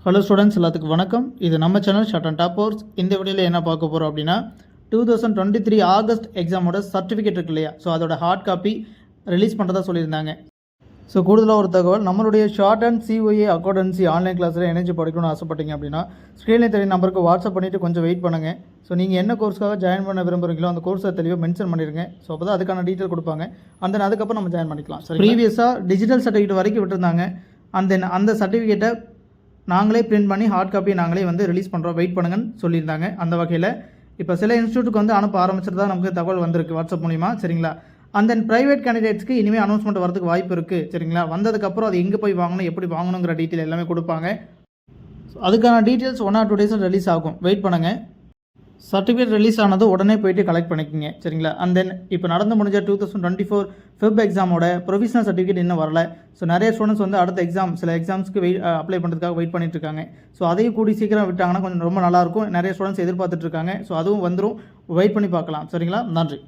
Hello students, எல்லாத்துக்கும் வணக்கம். இது நம்ம channel short and top course. இந்த வீடியோவில் என்ன பார்க்க போகிறோம் அப்படின்னா 2023 ஆகஸ்ட் எக்ஸாமோட சர்டிஃபிகேட் இருக்கு இல்லையா, ஸோ அதோட ஹார்ட் காப்பி ரிலீஸ் பண்ணுறதா சொல்லியிருந்தாங்க. ஸோ கூடுதலாக ஒரு தகவல், நம்மளுடைய short and COA accountancy online கிளாஸில் இணைஞ்சு படிக்கணும்னு ஆசைப்பட்டீங்க அப்படின்னா ஸ்க்ரீனில் தெரிய நம்பருக்கு வாட்ஸ்அப் பண்ணிவிட்டு கொஞ்சம் வெயிட் பண்ணுங்கள். ஸோ நீங்கள் என்ன கோர்ஸ்க்காக ஜாயின் பண்ண விரும்புகிறீங்களோ அந்த கோர்ஸை தெளிவாக மென்ஷன் பண்ணிடுங்க. ஸோ அப்போ தான் அதுக்கான டீட்டெயில் கொடுப்பாங்க. அதுக்கப்புறம் நம்ம ஜாயின் பண்ணிக்கலாம். ஸோ ப்ரீவியஸாக டிஜிட்டல் சர்டிஃபிகேட் வரைக்கும் விட்டுருந்தாங்க. அந்த சர்டிஃபிகேட்டை நாங்களே பிரிண்ட் பண்ணி ஹார்ட் காப்பி நாங்களே ரிலீஸ் பண்ணுறோம், வெயிட் பண்ணுங்கன்னு சொல்லியிருந்தாங்க. அந்த வகையில் இப்போ சில இன்ஸ்டியூட்டுக்கு அனுப்ப ஆரம்பிச்சிருந்தா நமக்கு தகவல் வந்திருக்கு வாட்ஸ்அப் மூலிமா, சரிங்களா. அந்த ப்ரைவேட் கேண்டிடேட்ஸ்க்கு இனிமேல் அனௌன்ஸ்மெண்ட் வரதுக்கு வாய்ப்பு இருக்குது, சரிங்களா. வந்ததுக்கப்புறம் அது எங்கே போய் வாங்கணும், எப்படி வாங்கணுங்கிற டீட்டெயில் எல்லாமே கொடுப்பாங்க. அதுக்கான டீட்டெயில்ஸ் 1 or 2 days ரிலீஸ் ஆகும், வெயிட் பண்ணுங்கள். சர்டிஃபிகேட் ரிலீஸ் ஆனது உடனே போய்ட்டு கலெக்ட் பண்ணிக்கோங்க, சரிங்களா. அண்ட் தென் இப்போ நடந்து முடிஞ்ச 2024 FEB எக்ஸாமோட ப்ரொவிஷனல் சர்டிஃபிகேட் இன்னும் வரல. ஸோ நிறைய ஸ்டூடெண்ட்ஸ் அடுத்த சில எக்ஸாம்ஸ்க்கு அப்ளை பண்ணுறதுக்காக வெயிட் பண்ணிட்டு இருக்காங்க. ஸோ அதையும் கூடி சீக்கிரம் விட்டாங்கன்னா கொஞ்சம் ரொம்ப நல்லாயிருக்கும். நிறைய ஸ்டூடெண்ட்ஸ் எதிர்பார்த்துட்டு இருக்காங்க. ஸோ அதுவும் வந்துடும், வெயிட் பண்ணி பார்க்கலாம், சரிங்களா. நன்றி.